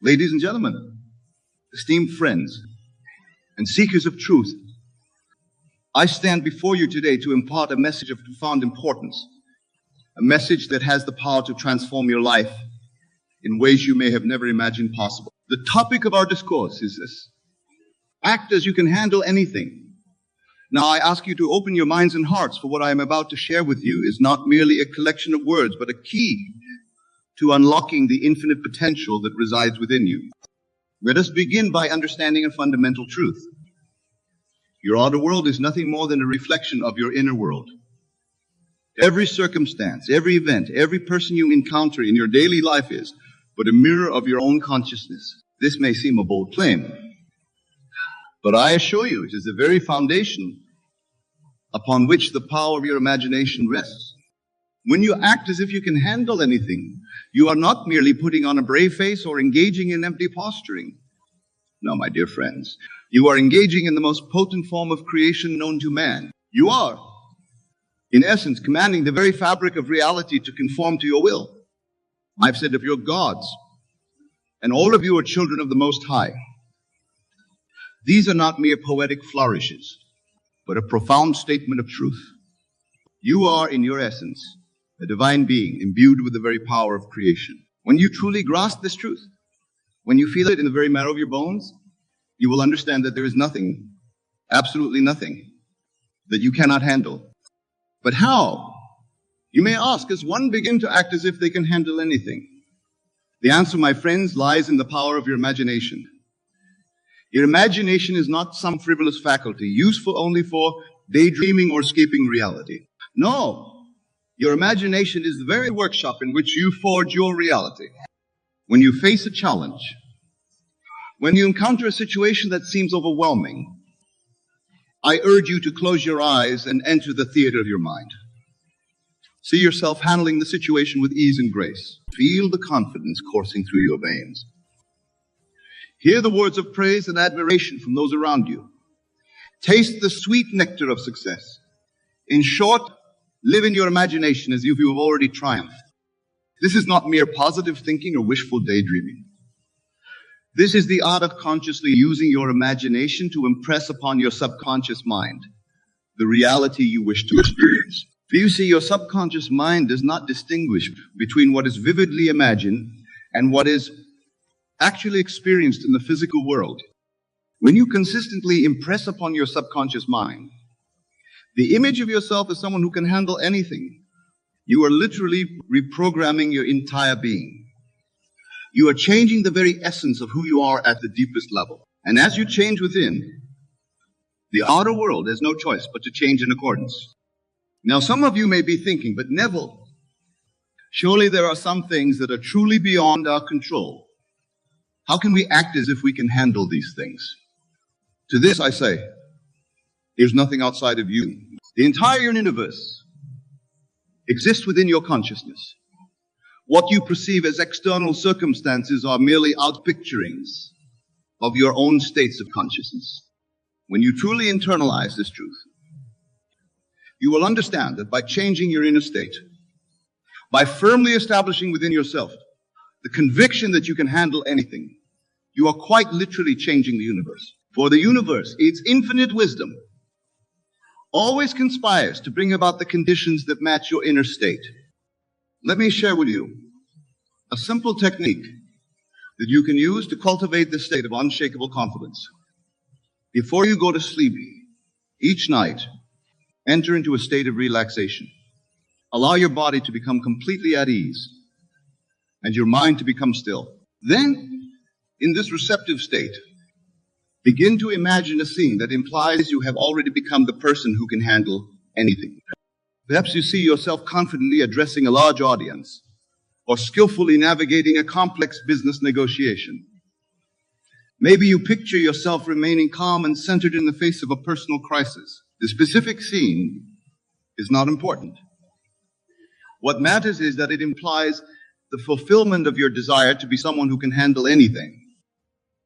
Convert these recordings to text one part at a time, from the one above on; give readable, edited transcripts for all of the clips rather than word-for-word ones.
Ladies and gentlemen, esteemed friends, and seekers of truth, I stand before you today to impart a message of profound importance, a message that has the power to transform your life in ways you may have never imagined possible. The topic of our discourse is this: act as you can handle anything. Now, I ask you to open your minds and hearts, for what I am about to share with you is not merely a collection of words, but a key to unlocking the infinite potential that resides within you. Let us begin by understanding a fundamental truth. Your outer world is nothing more than a reflection of your inner world. Every circumstance, every event, every person you encounter in your daily life is but a mirror of your own consciousness. This may seem a bold claim, but I assure you it is the very foundation upon which the power of your imagination rests. When you act as if you can handle anything, you are not merely putting on a brave face or engaging in empty posturing. No, my dear friends, you are engaging in the most potent form of creation known to man. You are, in essence, commanding the very fabric of reality to conform to your will. I've said of your gods, and all of you are children of the Most High. These are not mere poetic flourishes, but a profound statement of truth. You are, in your essence, a divine being imbued with the very power of creation. When you truly grasp this truth, when you feel it in the very marrow of your bones, you will understand that there is nothing, absolutely nothing, that you cannot handle. But how? You may ask, does one begin to act as if they can handle anything? The answer, my friends, lies in the power of your imagination. Your imagination is not some frivolous faculty, useful only for daydreaming or escaping reality. No. Your imagination is the very workshop in which you forge your reality. When you face a challenge, when you encounter a situation that seems overwhelming, I urge you to close your eyes and enter the theater of your mind. See yourself handling the situation with ease and grace. Feel the confidence coursing through your veins. Hear the words of praise and admiration from those around you. Taste the sweet nectar of success. In short, live in your imagination as if you have already triumphed. This is not mere positive thinking or wishful daydreaming. This is the art of consciously using your imagination to impress upon your subconscious mind the reality you wish to experience. For you see, your subconscious mind does not distinguish between what is vividly imagined and what is actually experienced in the physical world. When you consistently impress upon your subconscious mind the image of yourself as someone who can handle anything, you are literally reprogramming your entire being. You are changing the very essence of who you are at the deepest level. And as you change within, the outer world has no choice but to change in accordance. Now, some of you may be thinking, but Neville, surely there are some things that are truly beyond our control. How can we act as if we can handle these things? To this I say, there's nothing outside of you. The entire universe exists within your consciousness. What you perceive as external circumstances are merely outpicturings of your own states of consciousness. When you truly internalize this truth, you will understand that by changing your inner state, by firmly establishing within yourself the conviction that you can handle anything, you are quite literally changing the universe. For the universe, its infinite wisdom, always conspires to bring about the conditions that match your inner state. Let me share with you a simple technique that you can use to cultivate this state of unshakable confidence. Before you go to sleep each night, enter into a state of relaxation. Allow your body to become completely at ease and your mind to become still. Then, in this receptive state, begin to imagine a scene that implies you have already become the person who can handle anything. Perhaps you see yourself confidently addressing a large audience or skillfully navigating a complex business negotiation. Maybe you picture yourself remaining calm and centered in the face of a personal crisis. The specific scene is not important. What matters is that it implies the fulfillment of your desire to be someone who can handle anything.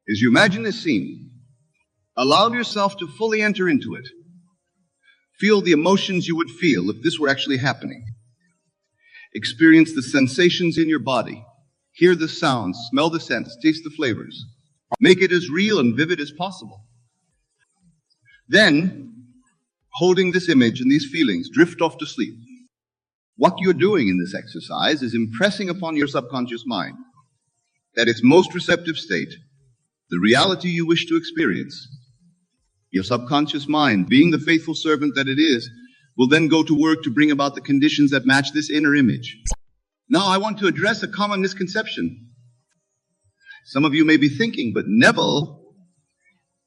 As you imagine this scene, allow yourself to fully enter into it. Feel the emotions you would feel if this were actually happening. Experience the sensations in your body. Hear the sounds, smell the scents, taste the flavors. Make it as real and vivid as possible. Then, holding this image and these feelings, drift off to sleep. What you're doing in this exercise is impressing upon your subconscious mind that its most receptive state, the reality you wish to experience. Your subconscious mind, being the faithful servant that it is, will then go to work to bring about the conditions that match this inner image. Now I want to address a common misconception. Some of you may be thinking, but Neville,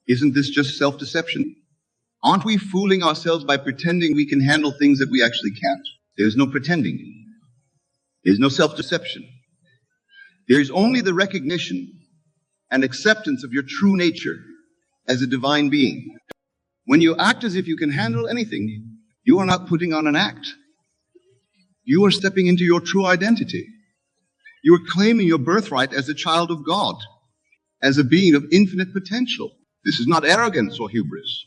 isn't this just self-deception? Aren't we fooling ourselves by pretending we can handle things that we actually can't? There's no pretending. There's no self-deception. There is only the recognition and acceptance of your true nature as a divine being. When you act as if you can handle anything, you are not putting on an act. You are stepping into your true identity. You are claiming your birthright as a child of God, as a being of infinite potential. This is not arrogance or hubris.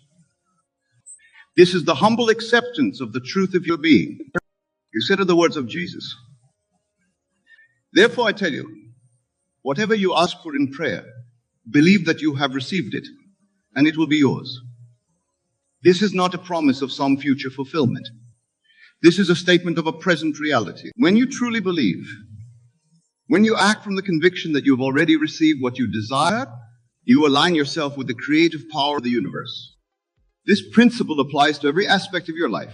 This is the humble acceptance of the truth of your being. Consider the words of Jesus. Therefore I tell you, whatever you ask for in prayer, believe that you have received it, and it will be yours. This is not a promise of some future fulfillment. This is a statement of a present reality. When you truly believe, when you act from the conviction that you have already received what you desire, you align yourself with the creative power of the universe. This principle applies to every aspect of your life.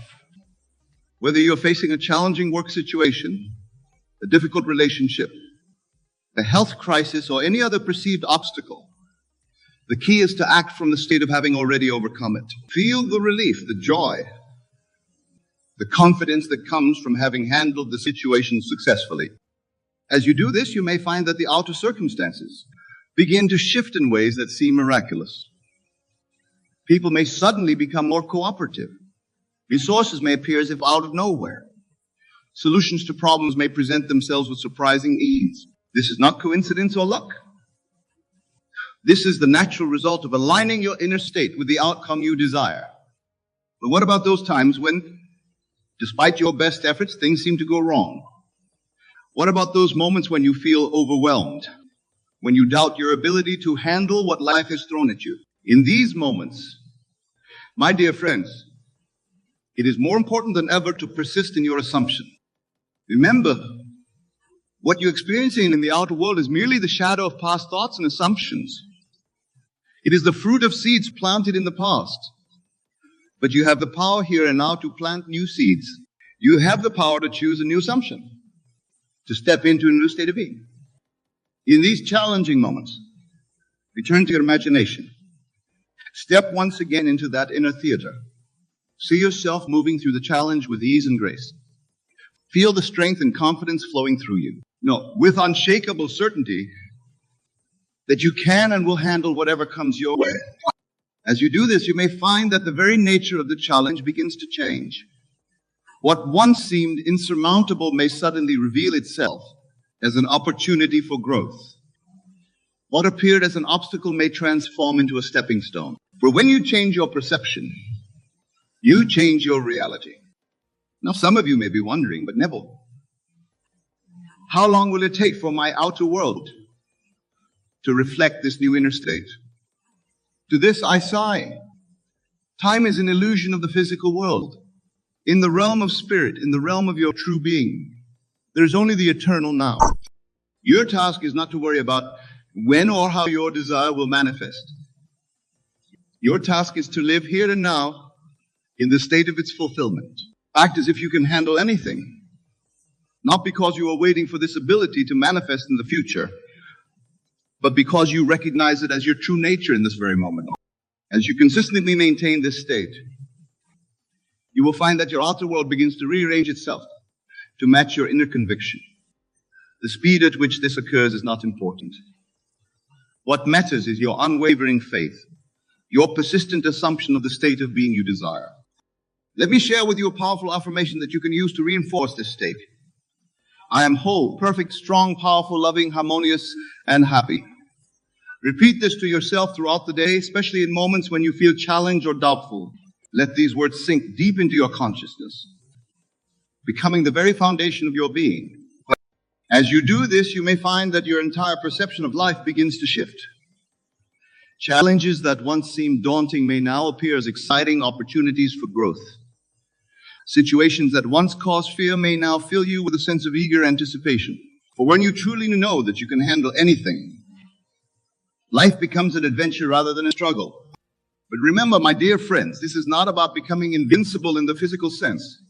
Whether you're facing a challenging work situation, a difficult relationship, a health crisis, or any other perceived obstacle, the key is to act from the state of having already overcome it. Feel the relief, the joy, the confidence that comes from having handled the situation successfully. As you do this, you may find that the outer circumstances begin to shift in ways that seem miraculous. People may suddenly become more cooperative. Resources may appear as if out of nowhere. Solutions to problems may present themselves with surprising ease. This is not coincidence or luck. This is the natural result of aligning your inner state with the outcome you desire. But what about those times when, despite your best efforts, things seem to go wrong? What about those moments when you feel overwhelmed, when you doubt your ability to handle what life has thrown at you? In these moments, my dear friends, it is more important than ever to persist in your assumption. Remember, what you're experiencing in the outer world is merely the shadow of past thoughts and assumptions. It is the fruit of seeds planted in the past. But you have the power here and now to plant new seeds. You have the power to choose a new assumption, to step into a new state of being. In these challenging moments, return to your imagination. Step once again into that inner theater. See yourself moving through the challenge with ease and grace. Feel the strength and confidence flowing through you. No, with unshakable certainty that you can and will handle whatever comes your way. As you do this, you may find that the very nature of the challenge begins to change. What once seemed insurmountable may suddenly reveal itself as an opportunity for growth. What appeared as an obstacle may transform into a stepping stone. For when you change your perception, you change your reality. Now, some of you may be wondering, but Neville, how long will it take for my outer world to reflect this new inner state? To this I sigh. Time is an illusion of the physical world. In the realm of spirit, in the realm of your true being, there is only the eternal now. Your task is not to worry about when or how your desire will manifest. Your task is to live here and now in the state of its fulfillment. Act as if you can handle anything, not because you are waiting for this ability to manifest in the future, but because you recognize it as your true nature in this very moment. As you consistently maintain this state, you will find that your outer world begins to rearrange itself to match your inner conviction. The speed at which this occurs is not important. What matters is your unwavering faith, your persistent assumption of the state of being you desire. Let me share with you a powerful affirmation that you can use to reinforce this state. I am whole, perfect, strong, powerful, loving, harmonious, and happy. Repeat this to yourself throughout the day, especially in moments when you feel challenged or doubtful. Let these words sink deep into your consciousness, becoming the very foundation of your being. As you do this, you may find that your entire perception of life begins to shift. Challenges that once seemed daunting may now appear as exciting opportunities for growth. Situations that once caused fear may now fill you with a sense of eager anticipation. For when you truly know that you can handle anything, life becomes an adventure rather than a struggle. But remember, my dear friends, this is not about becoming invincible in the physical sense.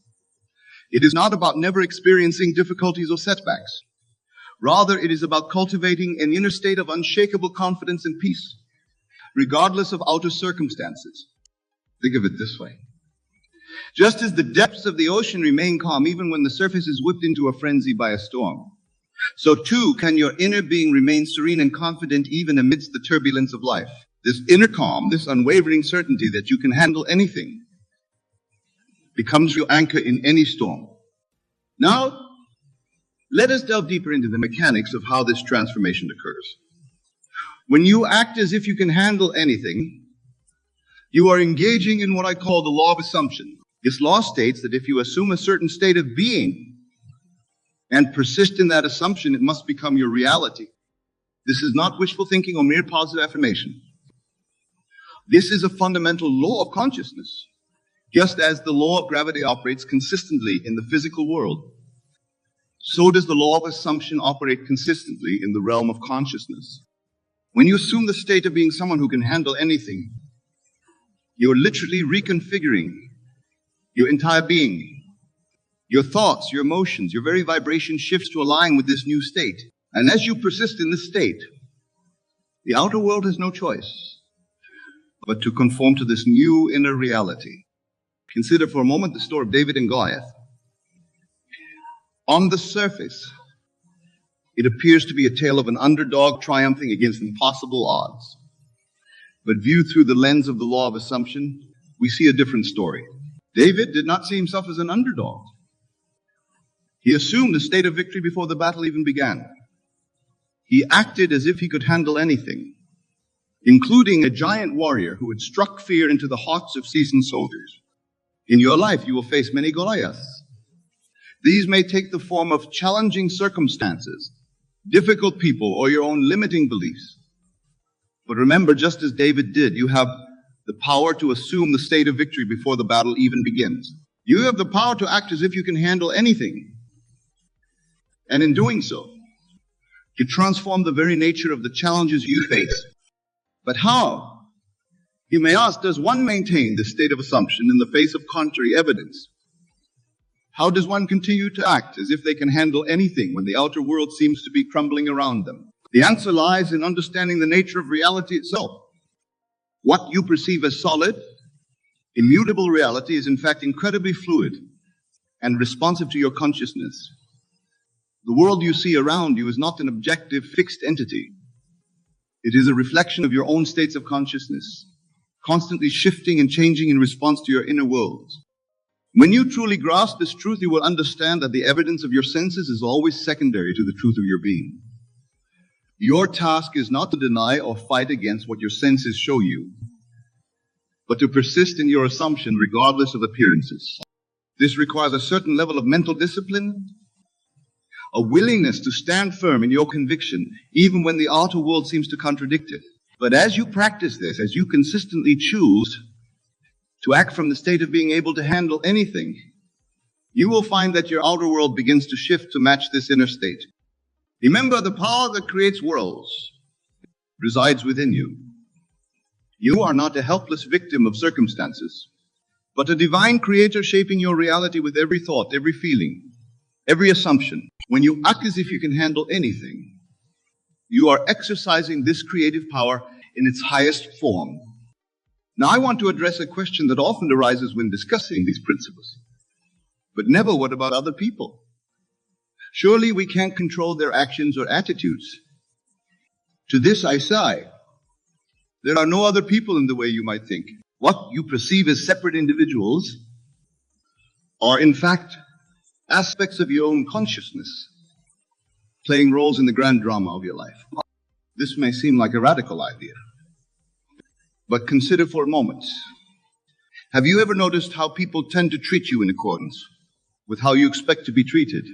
It is not about never experiencing difficulties or setbacks. Rather, it is about cultivating an inner state of unshakable confidence and peace, regardless of outer circumstances. Think of it this way. Just as the depths of the ocean remain calm even when the surface is whipped into a frenzy by a storm, so too can your inner being remain serene and confident even amidst the turbulence of life. This inner calm, this unwavering certainty that you can handle anything, becomes your anchor in any storm. Now, let us delve deeper into the mechanics of how this transformation occurs. When you act as if you can handle anything, you are engaging in what I call the law of assumption. This law states that if you assume a certain state of being and persist in that assumption, it must become your reality. This is not wishful thinking or mere positive affirmation. This is a fundamental law of consciousness. Just as the law of gravity operates consistently in the physical world, so does the law of assumption operate consistently in the realm of consciousness. When you assume the state of being someone who can handle anything, you're literally reconfiguring your entire being. Your thoughts, your emotions, your very vibration shifts to align with this new state. And as you persist in this state, the outer world has no choice but to conform to this new inner reality. Consider for a moment the story of David and Goliath. On the surface, it appears to be a tale of an underdog triumphing against impossible odds. But viewed through the lens of the law of assumption, we see a different story. David did not see himself as an underdog. He assumed the state of victory before the battle even began. He acted as if he could handle anything, including a giant warrior who had struck fear into the hearts of seasoned soldiers. In your life, you will face many Goliaths. These may take the form of challenging circumstances, difficult people, or your own limiting beliefs. But remember, just as David did, you have the power to assume the state of victory before the battle even begins. You have the power to act as if you can handle anything. And in doing so, you transform the very nature of the challenges you face. But how? You may ask, does one maintain this state of assumption in the face of contrary evidence? How does one continue to act as if they can handle anything when the outer world seems to be crumbling around them? The answer lies in understanding the nature of reality itself. What you perceive as solid, immutable reality is in fact incredibly fluid and responsive to your consciousness. The world you see around you is not an objective, fixed entity. It is a reflection of your own states of consciousness, constantly shifting and changing in response to your inner worlds. When you truly grasp this truth, you will understand that the evidence of your senses is always secondary to the truth of your being. Your task is not to deny or fight against what your senses show you, but to persist in your assumption regardless of appearances. This requires a certain level of mental discipline, a willingness to stand firm in your conviction, even when the outer world seems to contradict it. But as you practice this, as you consistently choose to act from the state of being able to handle anything, you will find that your outer world begins to shift to match this inner state. Remember, the power that creates worlds resides within you. You are not a helpless victim of circumstances, but a divine creator shaping your reality with every thought, every feeling, every assumption. When you act as if you can handle anything, you are exercising this creative power in its highest form. Now, I want to address a question that often arises when discussing these principles. But never, what about other people? Surely we can't control their actions or attitudes. To this I say, there are no other people in the way you might think. What you perceive as separate individuals are, in fact, aspects of your own consciousness, playing roles in the grand drama of your life. This may seem like a radical idea, but consider for a moment. Have you ever noticed how people tend to treat you in accordance with how you expect to be treated?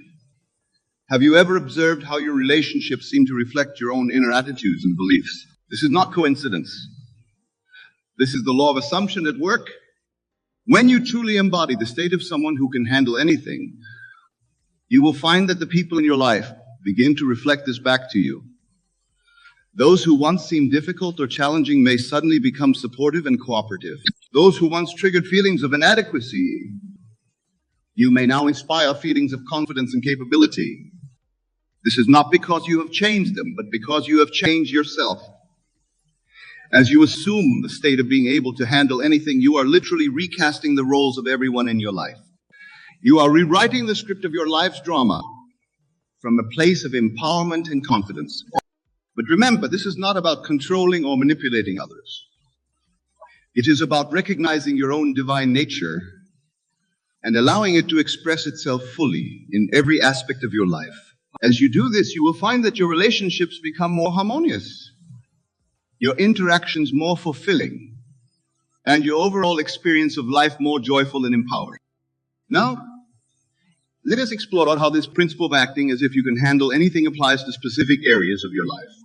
Have you ever observed how your relationships seem to reflect your own inner attitudes and beliefs? This is not coincidence. This is the law of assumption at work. When you truly embody the state of someone who can handle anything, you will find that the people in your life begin to reflect this back to you. Those who once seemed difficult or challenging may suddenly become supportive and cooperative. Those who once triggered feelings of inadequacy, you may now inspire feelings of confidence and capability. This is not because you have changed them, but because you have changed yourself. As you assume the state of being able to handle anything, you are literally recasting the roles of everyone in your life. You are rewriting the script of your life's drama from a place of empowerment and confidence. But remember, this is not about controlling or manipulating others. It is about recognizing your own divine nature and allowing it to express itself fully in every aspect of your life. As you do this, you will find that your relationships become more harmonious, your interactions more fulfilling, and your overall experience of life more joyful and empowering. Now, let us explore how this principle of acting as if you can handle anything applies to specific areas of your life.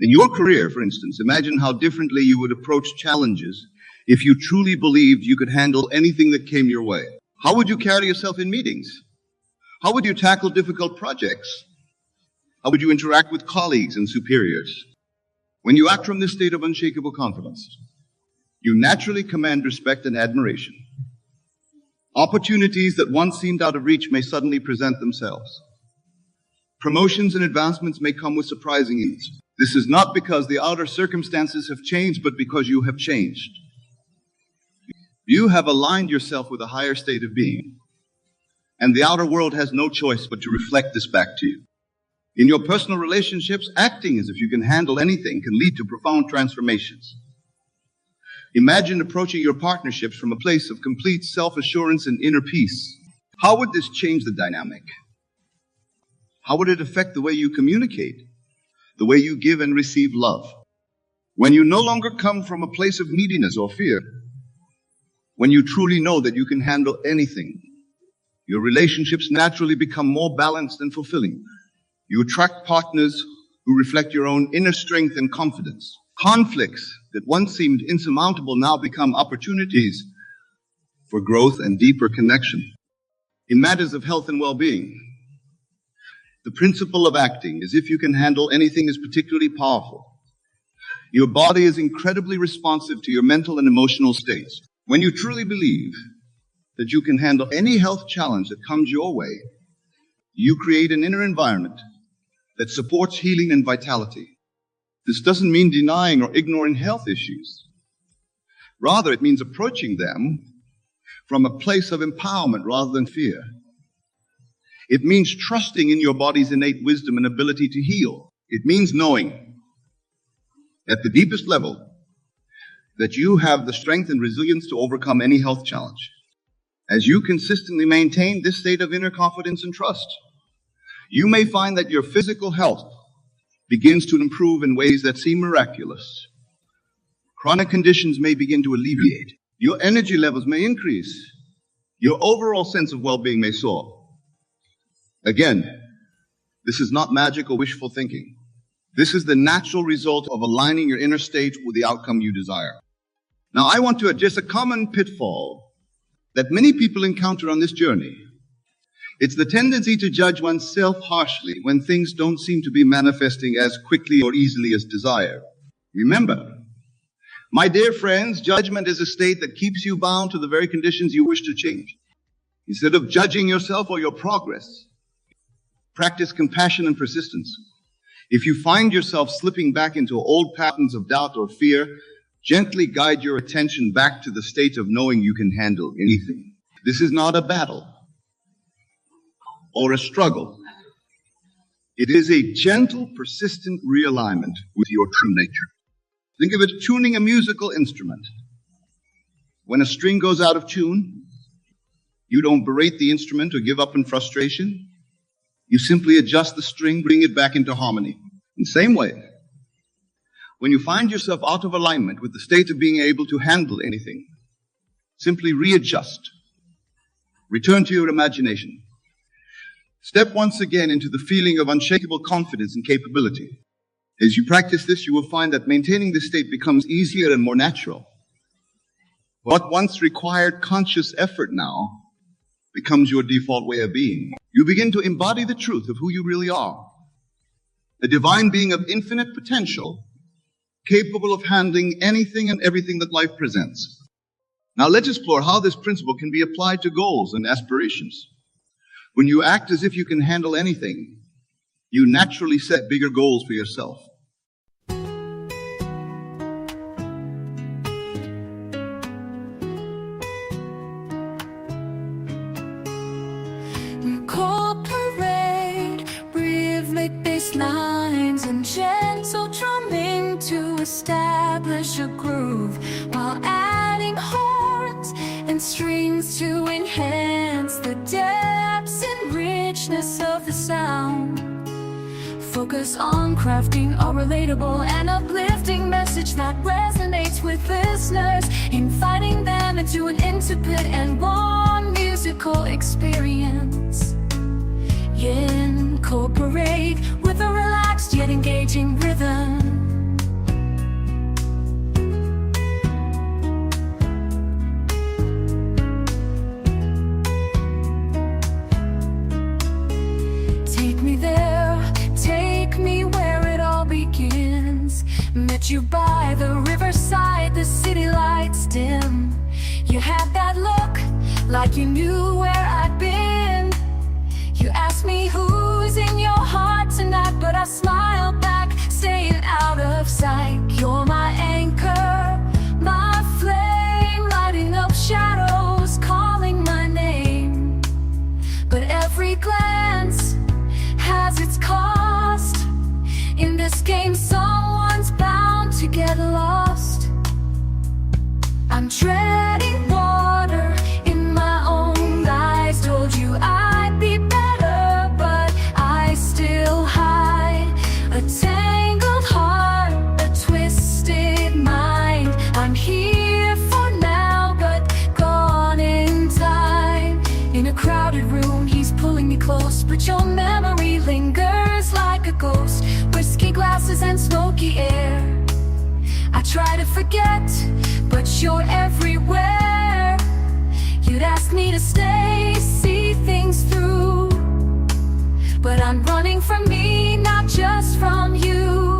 In your career, for instance, imagine how differently you would approach challenges if you truly believed you could handle anything that came your way. How would you carry yourself in meetings? How would you tackle difficult projects? How would you interact with colleagues and superiors? When you act from this state of unshakable confidence, you naturally command respect and admiration. Opportunities that once seemed out of reach may suddenly present themselves. Promotions and advancements may come with surprising ease. This is not because the outer circumstances have changed, but because you have changed. You have aligned yourself with a higher state of being, and the outer world has no choice but to reflect this back to you. In your personal relationships, acting as if you can handle anything can lead to profound transformations. Imagine approaching your partnerships from a place of complete self-assurance and inner peace. How would this change the dynamic? How would it affect the way you communicate, the way you give and receive love? When you no longer come from a place of neediness or fear, when you truly know that you can handle anything, your relationships naturally become more balanced and fulfilling. You attract partners who reflect your own inner strength and confidence. Conflicts that once seemed insurmountable now become opportunities for growth and deeper connection. In matters of health and well-being, the principle of acting as if you can handle anything is particularly powerful. Your body is incredibly responsive to your mental and emotional states. When you truly believe that you can handle any health challenge that comes your way, you create an inner environment that supports healing and vitality. This doesn't mean denying or ignoring health issues. Rather, it means approaching them from a place of empowerment rather than fear. It means trusting in your body's innate wisdom and ability to heal. It means knowing at the deepest level that you have the strength and resilience to overcome any health challenge. As you consistently maintain this state of inner confidence and trust, you may find that your physical health begins to improve in ways that seem miraculous. Chronic conditions may begin to alleviate. Your energy levels may increase. Your overall sense of well-being may soar. Again, this is not magic or wishful thinking. This is the natural result of aligning your inner state with the outcome you desire. Now, I want to address a common pitfall that many people encounter on this journey. It's the tendency to judge oneself harshly when things don't seem to be manifesting as quickly or easily as desired. Remember, my dear friends, judgment is a state that keeps you bound to the very conditions you wish to change. Instead of judging yourself or your progress, practice compassion and persistence. If you find yourself slipping back into old patterns of doubt or fear, gently guide your attention back to the state of knowing you can handle anything. This is not a battle or a struggle. It is a gentle, persistent realignment with your true nature. Think of it tuning a musical instrument. When a string goes out of tune, you don't berate the instrument or give up in frustration. You simply adjust the string, bring it back into harmony. In the same way, when you find yourself out of alignment with the state of being able to handle anything, simply readjust. Return to your imagination. Step once again into the feeling of unshakable confidence and capability. As you practice this, you will find that maintaining this state becomes easier and more natural. What once required conscious effort now becomes your default way of being. You begin to embody the truth of who you really are. A divine being of infinite potential, capable of handling anything and everything that life presents. Now let's explore how this principle can be applied to goals and aspirations. When you act as if you can handle anything, you naturally set bigger goals for yourself. Incorporate rhythmic bass lines and gentle drumming to establish a groove, while adding horns and strings to enhance the depths and richness of the sound. Focus on crafting a relatable and uplifting message that resonates with listeners, inviting them into an intimate and warm musical experience. Incorporate with a relaxed yet engaging rhythm. Take me there, take me where it all begins. Met you by the riverside, the city lights dim. You had that look, like you knew where I'd been. You asked me who's in your heart tonight, but I smiled back, staying out of sight. You're my anchor, my flame, lighting up shadows, calling my name. But every glance has its cost. In this game, someone's bound to get lost. I'm treading water in my own eyes. Told you I'd be better, but I still hide a tangled heart, a twisted mind. I'm here for now, but gone in time. In a crowded room, he's pulling me close, but your memory lingers like a ghost. Whiskey glasses and smoky air. I try to forget, but you're everywhere. You'd ask me to stay, see things through, but I'm running from me, not just from you.